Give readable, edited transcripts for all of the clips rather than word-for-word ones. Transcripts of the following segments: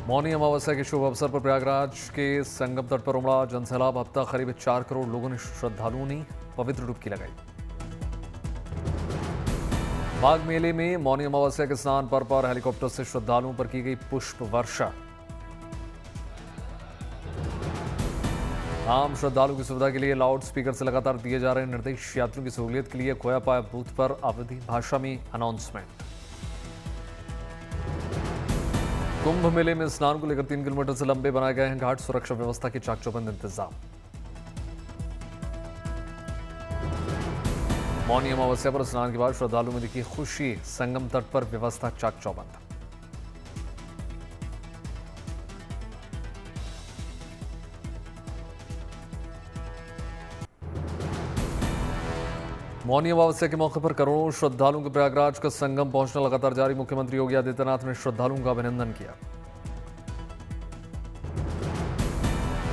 मौनी अमावस्या के शुभ अवसर पर प्रयागराज के संगम तट पर उमड़ा जनसैलाब। अब तक करीब 4 करोड़ लोगों ने श्रद्धालुओं ने पवित्र डुबकी लगाई। माघ मेले में मौनी अमावस्या के स्नान पर्व पर हेलीकॉप्टर से श्रद्धालुओं पर की गई पुष्प वर्षा। आम श्रद्धालुओं की सुविधा के लिए लाउड स्पीकर से लगातार दिए जा रहे निर्देश। यात्रियों की सहूलियत के लिए खोया पाया बूथ पर अवधि भाषा में अनाउंसमेंट। कुंभ मेले में स्नान को लेकर 3 किलोमीटर से लंबे बनाए गए हैं घाट। सुरक्षा व्यवस्था के चाक चौबंद इंतजाम। मौनी अमावस्या पर स्नान के बाद श्रद्धालुओं में दिखी खुशी। संगम तट पर व्यवस्था चाक चौबंद। मौनी अमावस्या के मौके पर करोड़ों श्रद्धालुओं के प्रयागराज का संगम पहुंचना लगातार जारी। मुख्यमंत्री योगी आदित्यनाथ ने श्रद्धालुओं का अभिनंदन किया।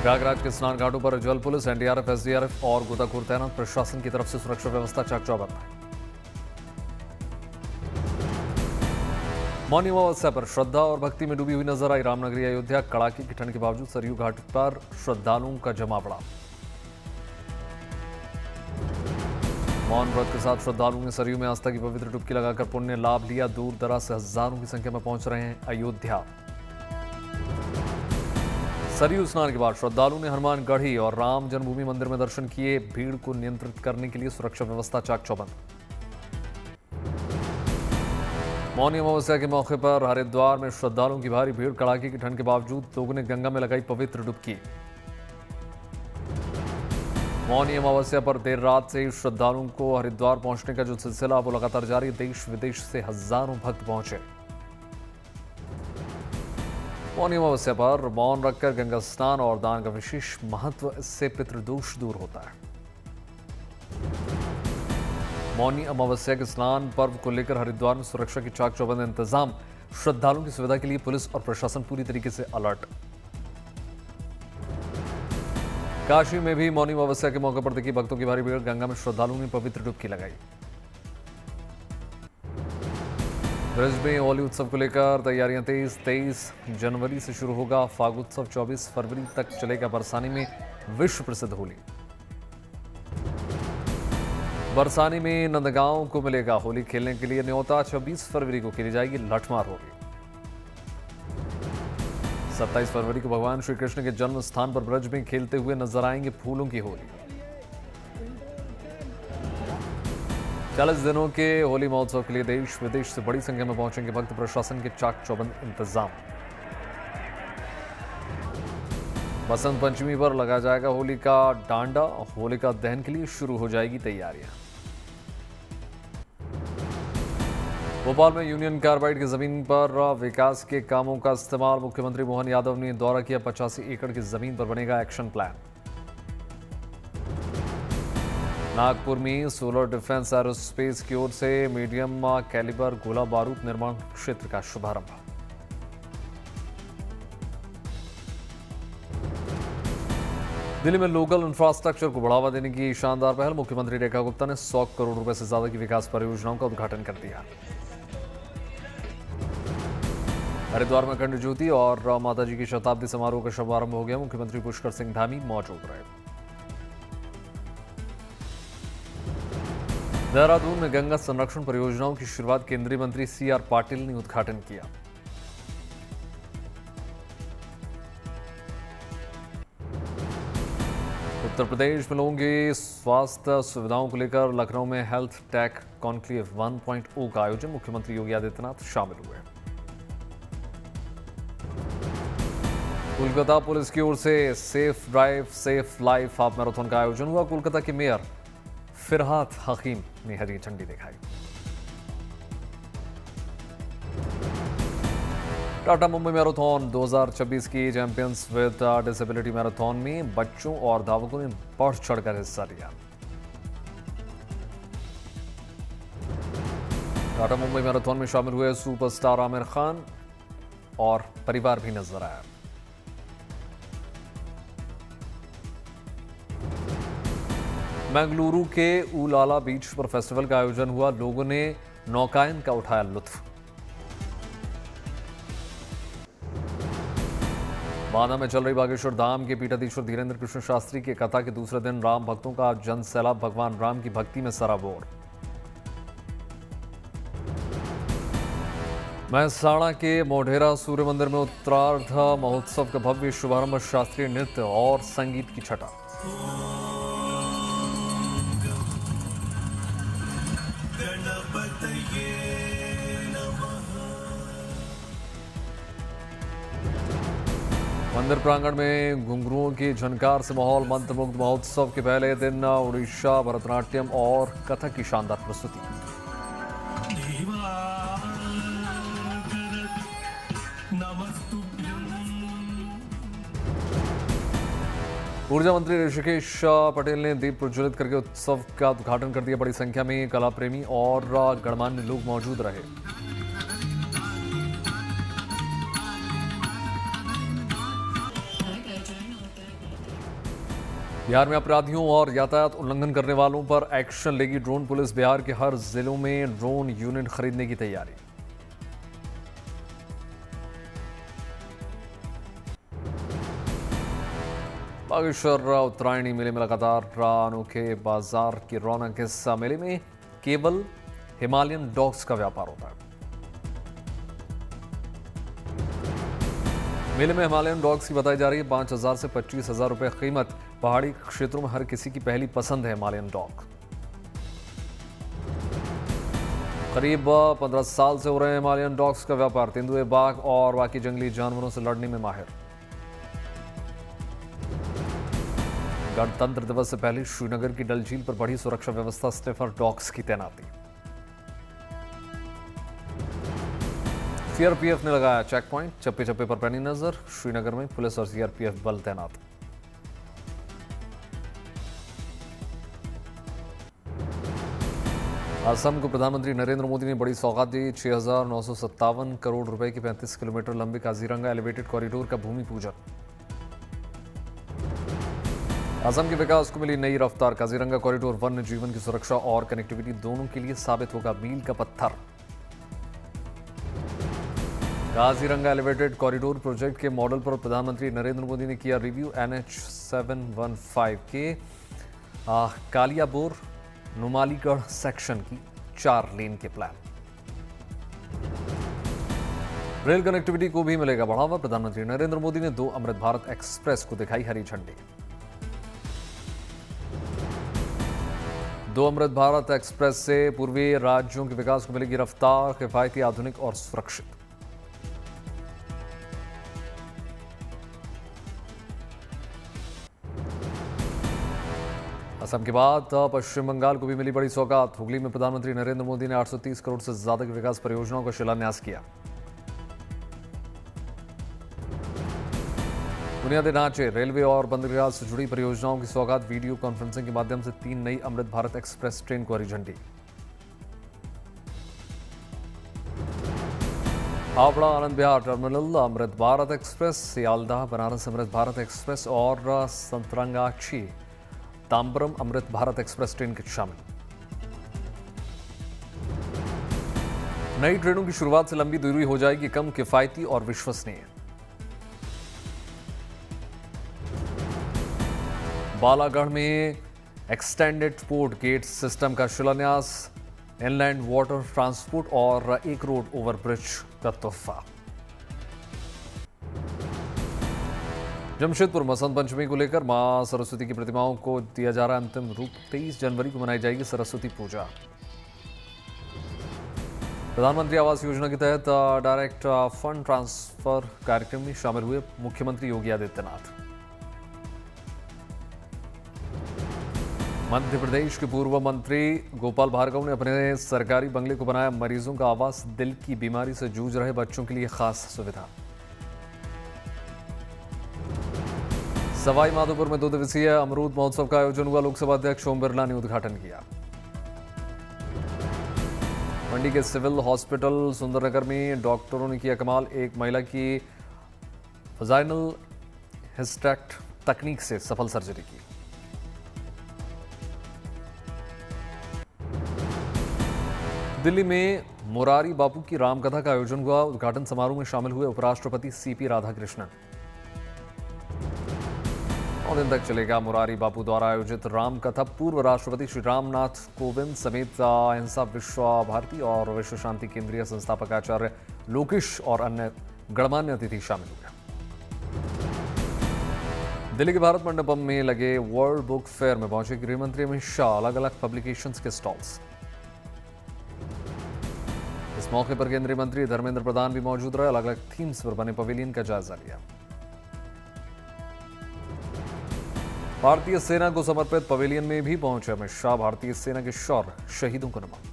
प्रयागराज के स्नान घाटों पर जल पुलिस, एनडीआरएफ, एसडीआरएफ और गोताखोर तैनात। प्रशासन की तरफ से सुरक्षा व्यवस्था चाक चौबंद। मौनी अमावस्या पर श्रद्धा और भक्ति में डूबी हुई नजर आई रामनगरी अयोध्या। कड़ाके की ठंड के बावजूद सरयू घाट पर श्रद्धालुओं का जमावड़ा। मौन व्रत के साथ श्रद्धालुओं ने सरयू में आस्था की पवित्र डुबकी लगाकर पुण्य लाभ लिया। दूर दराज से हजारों की संख्या में पहुंच रहे हैं अयोध्या। सरयू स्नान के बाद श्रद्धालुओं ने हनुमानगढ़ी और राम जन्मभूमि मंदिर में दर्शन किए। भीड़ को नियंत्रित करने के लिए सुरक्षा व्यवस्था चाक चौबंद। मौनी अमावस्या के मौके पर हरिद्वार में श्रद्धालुओं की भारी भीड़। कड़ाके की ठंड के बावजूद लोगों ने गंगा में लगाई पवित्र डुबकी। मौनी अमावस्या पर देर रात से ही श्रद्धालुओं को हरिद्वार पहुंचने का जो सिलसिला वो लगातार जारी। देश विदेश से हजारों भक्त पहुंचे। मौनी अमावस्या पर मौन रखकर गंगा स्नान और दान का विशेष महत्व। इससे पितृदोष दूर होता है। मौनी अमावस्या के स्नान पर्व को लेकर हरिद्वार में सुरक्षा की चाक चौबंद इंतजाम। श्रद्धालुओं की सुविधा के लिए पुलिस और प्रशासन पूरी तरीके से अलर्ट। काशी में भी मौनी अमावस्या के मौके पर दिखी भक्तों की भारी भीड़। गंगा में श्रद्धालुओं ने पवित्र डुबकी लगाई। ब्रज में होली उत्सव को लेकर तैयारियां तेज। 23 जनवरी से शुरू होगा फागुत्सव। 24 फरवरी तक चलेगा बरसानी में विश्व प्रसिद्ध होली। बरसानी में नंदगांव को मिलेगा होली खेलने के लिए न्योता। 26 फरवरी को खेली जाएगी लठमार होली। 27 फरवरी को भगवान श्री कृष्ण के जन्म स्थान पर ब्रज में खेलते हुए नजर आएंगे फूलों की होली। 40 दिनों के होली महोत्सव के लिए देश विदेश से बड़ी संख्या में पहुंचेंगे भक्त। प्रशासन के चाक चौबंद इंतजाम। बसंत पंचमी पर लगाया जाएगा होली का डांडा। होलिका दहन के लिए शुरू हो जाएगी तैयारियां। भोपाल में यूनियन कार्बाइड की जमीन पर विकास के कामों का इस्तेमाल। मुख्यमंत्री मोहन यादव ने दौरा किया। 85 एकड़ की जमीन पर बनेगा एक्शन प्लान। नागपुर में सोलर डिफेंस एरोस्पेस की ओर से मीडियम कैलिबर गोला बारूद निर्माण क्षेत्र का शुभारंभ। दिल्ली में लोकल इंफ्रास्ट्रक्चर को बढ़ावा देने की शानदार पहल। मुख्यमंत्री रेखा गुप्ता ने 100 करोड़ रुपए से ज्यादा की विकास परियोजनाओं का उद्घाटन कर दिया। हरिद्वार में अखंड ज्योति और माताजी की शताब्दी समारोह का शुभारंभ हो गया। मुख्यमंत्री पुष्कर सिंह धामी मौजूद रहे। देहरादून में गंगा संरक्षण परियोजनाओं की शुरुआत केंद्रीय मंत्री सीआर पाटिल ने उद्घाटन किया। उत्तर प्रदेश में लोगों की स्वास्थ्य सुविधाओं को लेकर लखनऊ में हेल्थ टेक कॉन्क्लेव 1.0 का आयोजन। मुख्यमंत्री योगी आदित्यनाथ शामिल हुए। कोलकाता पुलिस की ओर से safe drive safe life half marathon का आयोजन हुआ। कोलकाता के मेयर फिरहाद हकीम ने हरी झंडी दिखाई। टाटा मुंबई मैराथन 2026 की चैंपियंस विद डिसेबिलिटी मैराथन में बच्चों और धावकों ने बढ़ चढ़कर हिस्सा लिया। टाटा मुंबई मैराथन में शामिल हुए सुपरस्टार आमिर खान और परिवार भी नजर आया। बेंगलुरु के उलाला बीच पर फेस्टिवल का आयोजन हुआ। लोगों ने नौकायन का उठाया लुत्फ। बांदा में चल रही बागेश्वर धाम के पीठाधीश्वर धीरेन्द्र कृष्ण शास्त्री की कथा के दूसरे दिन राम भक्तों का जन सैलाब भगवान राम की भक्ति में सराबोर। महसाणा के मोढेरा सूर्य मंदिर में उत्तरार्ध महोत्सव का भव्य शुभारंभ, शास्त्रीय नृत्य और संगीत की छटा। मंदिर प्रांगण में घुंघरुओं की झनकार से माहौल मंत्रमुग्ध। महोत्सव के पहले दिन उड़ीसा भरतनाट्यम और कथक की शानदार प्रस्तुति। ऊर्जा मंत्री ऋषिकेश पटेल ने दीप प्रज्वलित करके उत्सव का उद्घाटन कर दिया। बड़ी संख्या में कला प्रेमी और गणमान्य लोग मौजूद रहे। बिहार में अपराधियों और यातायात उल्लंघन करने वालों पर एक्शन लेगी ड्रोन पुलिस। बिहार के हर जिलों में ड्रोन यूनिट खरीदने की तैयारी। बागेश्वर उत्तरायणी मेले में लगातार अनोखे बाजार की रौनक। इस मेले में केवल हिमालयन डॉग्स का व्यापार होता है। मेले में हिमालयन डॉग्स की बताई जा रही है 5,000 से 25,000 रुपए कीमत। पहाड़ी क्षेत्रों में हर किसी की पहली पसंद है हिमालयन डॉग। करीब 15 साल से हो रहे हैं हिमालयन डॉग्स का व्यापार। तेंदुए, बाघ और बाकी जंगली जानवरों से लड़ने में माहिर। गणतंत्र दिवस से पहले श्रीनगर की डल झील पर बढ़ी सुरक्षा व्यवस्था, स्निफर डॉग्स की तैनाती। सीआरपीएफ ने लगाया चेक पॉइंट, चप्पे चप्पे पर पैनी नजर। श्रीनगर में पुलिस और सीआरपीएफ बल तैनात। असम को प्रधानमंत्री नरेंद्र मोदी ने बड़ी सौगात दी। 6,957 करोड़ रुपए के 35 किलोमीटर लंबे काजीरंगा एलिवेटेड कॉरिडोर का भूमि पूजन। असम के विकास को मिली नई रफ्तार। काजीरंगा कॉरिडोर वन्य जीवन की सुरक्षा और कनेक्टिविटी दोनों के लिए साबित होगा मील का पत्थर। काजीरंगा एलिवेटेड कॉरिडोर प्रोजेक्ट के मॉडल पर प्रधानमंत्री नरेंद्र मोदी ने किया रिव्यू। NH 715 के कालियाबोर नुमालीगढ़ सेक्शन की 4 लेन के प्लान। रेल कनेक्टिविटी को भी मिलेगा बढ़ावा। प्रधानमंत्री नरेंद्र मोदी ने 2 अमृत भारत एक्सप्रेस को दिखाई हरी झंडी। 2 अमृत भारत एक्सप्रेस से पूर्वी राज्यों के विकास को मिलेगी रफ्तार, किफायती, आधुनिक और सुरक्षित। असम के बाद पश्चिम बंगाल को भी मिली बड़ी सौगात। हुगली में प्रधानमंत्री नरेंद्र मोदी ने 830 करोड़ से ज्यादा की विकास परियोजनाओं का शिलान्यास किया। बुनियादी ढांचे, रेलवे और बंदरगाह से जुड़ी परियोजनाओं की सौगात। वीडियो कॉन्फ्रेंसिंग के माध्यम से 3 नई अमृत भारत एक्सप्रेस ट्रेन को हरी झंडी। Howrah Anand Vihar terminal Amrit Bharat express, Sealdah Banaras Amrit Bharat express और संतरंगाछी तांबरम अमृत भारत एक्सप्रेस ट्रेन के शामिल। नई ट्रेनों की शुरुआत से लंबी दूरी हो जाएगी कम, किफायती और विश्वसनीय। बालागढ़ में एक्सटेंडेड पोर्ट गेट सिस्टम का शिलान्यास। इनलैंड वाटर ट्रांसपोर्ट और एक रोड ओवरब्रिज का तोहफा। जमशेदपुर बसंत पंचमी को लेकर मां सरस्वती की प्रतिमाओं को दिया जा रहा है अंतिम रूप। 23 जनवरी को मनाई जाएगी सरस्वती पूजा। प्रधानमंत्री आवास योजना के तहत डायरेक्ट फंड ट्रांसफर कार्यक्रम में शामिल हुए मुख्यमंत्री योगी आदित्यनाथ। मध्य प्रदेश के पूर्व मंत्री गोपाल भार्गव ने अपने सरकारी बंगले को बनाया मरीजों का आवास। दिल की बीमारी से जूझ रहे बच्चों के लिए खास सुविधा। सवाई माधोपुर में 2 दिवसीय अमरूद महोत्सव का आयोजन हुआ। लोकसभा अध्यक्ष ओम बिरला ने उद्घाटन किया। मंडी के सिविल हॉस्पिटल सुंदरनगर में डॉक्टरों ने किया कमाल। एक महिला की वजाइनल हिस्टेक्ट तकनीक से सफल सर्जरी की। दिल्ली में मोरारी बापू की रामकथा का आयोजन हुआ। उद्घाटन समारोह में शामिल हुए उपराष्ट्रपति CP राधाकृष्णन। 9 दिन तक चलेगा मुरारी बापू द्वारा आयोजित राम कथा। पूर्व राष्ट्रपति श्री रामनाथ कोविंद समेत अहिंसा विश्व भारती और विश्व शांति केंद्रीय संस्थापक आचार्य लोकेश और अन्य गणमान्य अतिथि शामिल हुए। दिल्ली के भारत मंडपम में लगे वर्ल्ड बुक फेयर में पहुंचे गृह मंत्री अमित शाह। अलग अलग पब्लिकेशंस के स्टॉल्स। इस मौके पर केंद्रीय मंत्री धर्मेंद्र प्रधान भी मौजूद रहे। अलग अलग थीम्स पर बने पवेलियन का जायजा लिया। भारतीय सेना को समर्पित पवेलियन में भी पहुंचे अमित शाह। भारतीय सेना के शौर्य, शहीदों को नमन।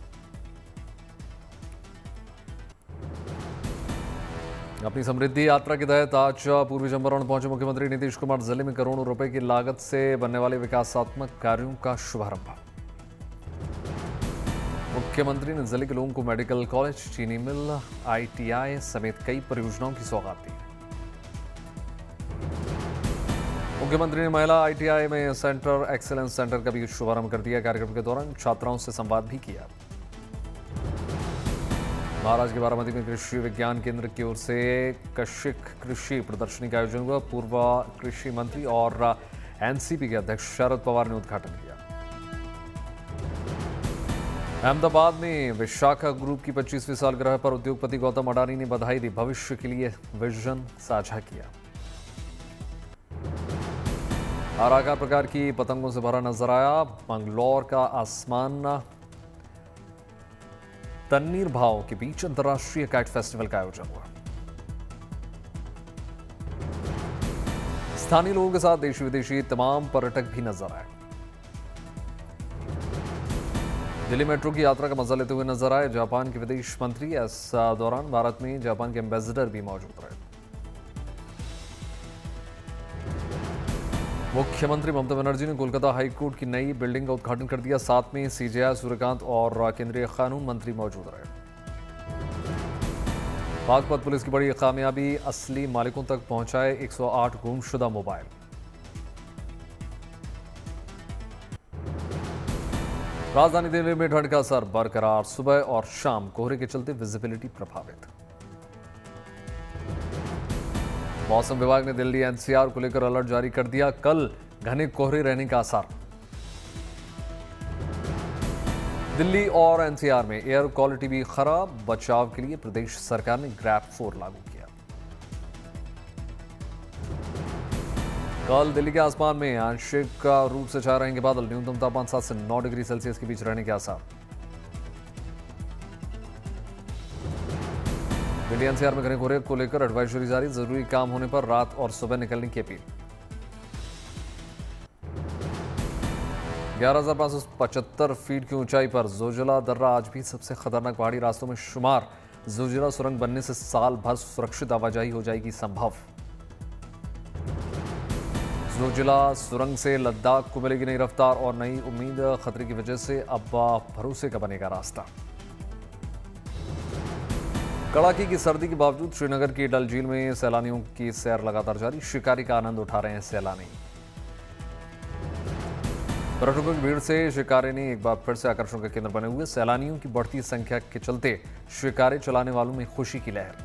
अपनी समृद्धि यात्रा के तहत आज पूर्वी चंपारण पहुंचे मुख्यमंत्री नीतीश कुमार। जिले में करोड़ों रुपए की लागत से बनने वाले विकासात्मक कार्यों का शुभारंभ। मुख्यमंत्री ने जिले के लोगों को मेडिकल कॉलेज, चीनी मिल, ITI समेत कई परियोजनाओं की सौगात दी। मुख्यमंत्री ने महिला ITI में सेंटर एक्सीलेंस सेंटर का भी शुभारंभ कर दिया। कार्यक्रम के दौरान छात्राओं से संवाद भी किया। महाराष्ट्र के बारामती में कृषि विज्ञान केंद्र की ओर से कशिक कृषि प्रदर्शनी का आयोजन हुआ। पूर्व कृषि मंत्री और NCP के अध्यक्ष शरद पवार ने उद्घाटन किया। अहमदाबाद में विशाखा ग्रुप की 25वीं सालगिरह पर उद्योगपति गौतम अडानी ने बधाई दी। भविष्य के लिए विजन साझा किया। हर आकार प्रकार की पतंगों से भरा नजर आया मंगलौर का आसमान। तन्नीर भाव के बीच अंतर्राष्ट्रीय काइट फेस्टिवल का आयोजन हुआ। स्थानीय लोगों के साथ देशी विदेशी तमाम पर्यटक भी नजर आए। दिल्ली मेट्रो की यात्रा का मजा लेते हुए नजर आए जापान के विदेश मंत्री। इस दौरान भारत में जापान के एम्बेसडर भी मौजूद रहे। मुख्यमंत्री ममता बनर्जी ने कोलकाता हाईकोर्ट की नई बिल्डिंग का उद्घाटन कर दिया। साथ में CJI सूर्यकांत और केंद्रीय कानून मंत्री मौजूद रहे। बागपत पुलिस की बड़ी कामयाबी, असली मालिकों तक पहुंचाए 108 गुमशुदा मोबाइल। राजधानी दिल्ली में ठंड का असर बरकरार। सुबह और शाम कोहरे के चलते विजिबिलिटी प्रभावित। मौसम विभाग ने दिल्ली NCR को लेकर अलर्ट जारी कर दिया। कल घने कोहरे रहने का आसार। दिल्ली और NCR में एयर क्वालिटी भी खराब। बचाव के लिए प्रदेश सरकार ने ग्रैप 4 लागू किया। कल दिल्ली के आसमान में आंशिक रूप से छाए रहेंगे बादल। न्यूनतम तापमान 7 से 9 डिग्री सेल्सियस के बीच रहने के आसार। दिल्ली NCR में घने कोहरे को लेकर एडवाइजरी जारी। जरूरी काम होने पर रात और सुबह निकलने की अपील। 11,575 फीट की ऊंचाई पर जोजिला दर्रा आज भी सबसे खतरनाक पहाड़ी रास्तों में शुमार। जोजिला सुरंग बनने से साल भर सुरक्षित आवाजाही हो जाएगी संभव। जोजिला सुरंग से लद्दाख को मिलेगी नई रफ्तार और नई उम्मीद। खतरे की वजह से अब भरोसे का बनेगा रास्ता। कड़ाके की सर्दी के बावजूद श्रीनगर की डल झील में सैलानियों की सैर लगातार जारी। शिकारी का आनंद उठा रहे हैं सैलानी। पर्यटकों की भीड़ से शिकारे ने एक बार फिर से आकर्षण का केंद्र बने हुए। सैलानियों की बढ़ती संख्या के चलते शिकारे चलाने वालों में खुशी की लहर।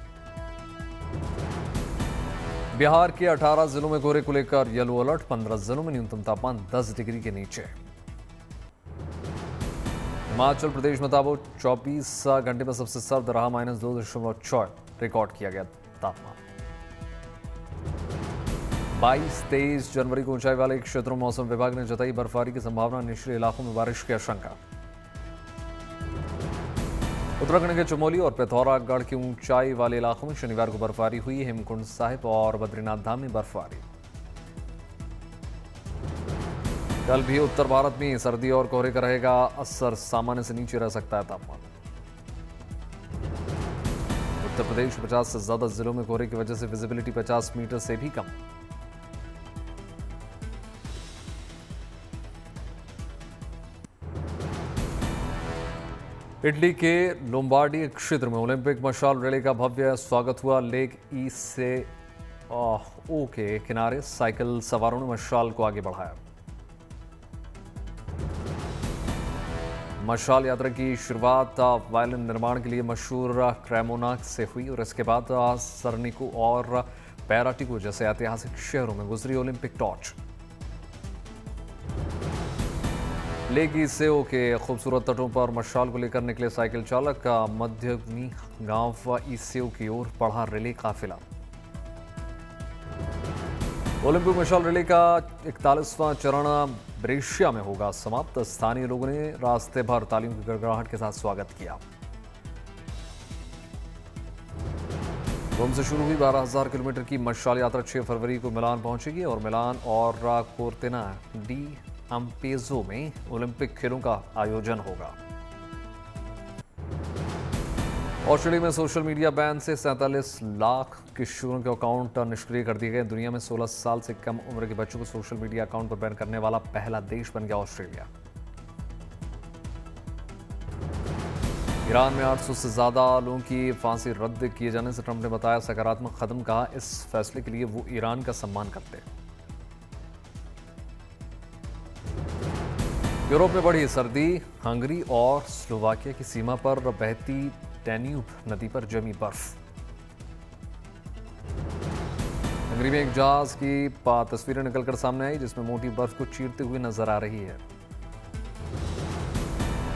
बिहार के 18 जिलों में कोहरे को लेकर येलो अलर्ट। 15 जिलों में न्यूनतम तापमान 10 डिग्री के नीचे। हिमाचल प्रदेश में ताबो 24 घंटे में सबसे सर्द रहा। -2.4 रिकॉर्ड किया गया तापमान। 22-23 जनवरी को ऊंचाई वाले क्षेत्रों में मौसम विभाग ने जताई बर्फबारी की संभावना। निचले इलाकों में बारिश की आशंका। उत्तराखंड के चमोली और पिथौरागढ़ के ऊंचाई वाले इलाकों में शनिवार को बर्फबारी हुई। हेमकुंड साहिब और बद्रीनाथ धाम में बर्फबारी। कल भी उत्तर भारत में सर्दी और कोहरे का रहेगा असर। सामान्य से नीचे रह सकता है तापमान। उत्तर प्रदेश 50 से ज्यादा जिलों में कोहरे की वजह से विजिबिलिटी 50 मीटर से भी कम। इटली के लोम्बार्डी क्षेत्र में ओलंपिक मशाल रैली का भव्य स्वागत हुआ। लेक ईस्ट से ओ के किनारे साइकिल सवारों ने मशाल को आगे बढ़ाया। मशाल यात्रा की शुरुआत वायलिन निर्माण के लिए मशहूर क्रेमोना से हुई और इसके बाद सरनिको और पैराटिको जैसे ऐतिहासिक शहरों में गुजरी ओलंपिक टॉर्च। लेगी सेओ के खूबसूरत तटों पर मशाल को लेकर निकले साइकिल चालक का मध्यग्नि गांव व ईसेओ की ओर बढ़ा रैली काफिला। ओलंपिक मशाल रैली का 41वां चरण ब्रेशिया में होगा समाप्त। स्थानीय लोगों ने रास्ते भर तालियों की गड़गड़ाहट के साथ स्वागत किया। रोम से शुरू हुई 12,000 किलोमीटर की मशाल यात्रा 6 फरवरी को मिलान पहुंचेगी और मिलान और कोर्टेना डी अम्पेजो में ओलंपिक खेलों का आयोजन होगा। ऑस्ट्रेलिया में सोशल मीडिया बैन से 47 लाख किशोरों के अकाउंट निष्क्रिय कर दिए गए। दुनिया में 16 साल से कम उम्र के बच्चों को सोशल मीडिया अकाउंट पर बैन करने वाला पहला देश बन गया ऑस्ट्रेलिया। ईरान में 800 से ज्यादा लोगों की फांसी रद्द किए जाने से ट्रंप ने बताया सकारात्मक कदम। कहा इस फैसले के लिए वो ईरान का सम्मान करते हैं। यूरोप में बढ़ी सर्दी। हंगरी और स्लोवाकिया की सीमा पर बहती डैन्यूब नदी पर जमी बर्फ। हंगरी में एक जहाज की तस्वीरें निकलकर सामने आई जिसमें मोटी बर्फ को चीरते हुए नजर आ रही है।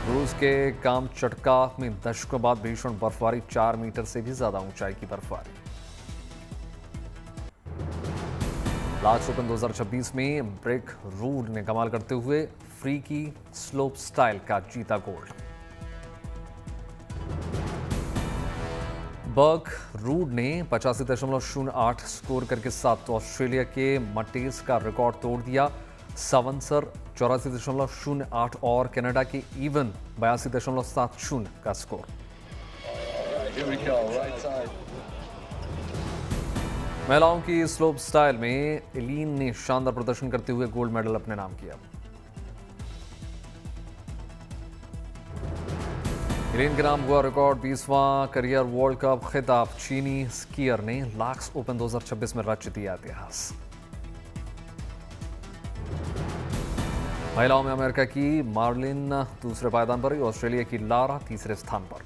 रूस के कामचटका में दशकों बाद भीषण बर्फबारी। 4 मीटर से भी ज्यादा ऊंचाई की बर्फबारी। लार्ड्स ओपन 2026 में ब्रेक रूड ने कमाल करते हुए फ्री की स्लोप स्टाइल का जीता गोल्ड। बर्क रूड ने 85.08 स्कोर करके साथ ऑस्ट्रेलिया के मटेस का रिकॉर्ड तोड़ दिया। सावंसर 84.08 और कनाडा के इवन 82.70 का स्कोर। महिलाओं की स्लोप स्टाइल में एलिन ने शानदार प्रदर्शन करते हुए गोल्ड मेडल अपने नाम किया। एलिन के नाम हुआ रिकॉर्ड 20वां करियर वर्ल्ड कप खिताब। चीनी स्कीयर ने लार्ड्स ओपन 2026 में रच दिया इतिहास। महिलाओं में अमेरिका की मार्लिन दूसरे पायदान पर, ऑस्ट्रेलिया की लारा तीसरे स्थान पर।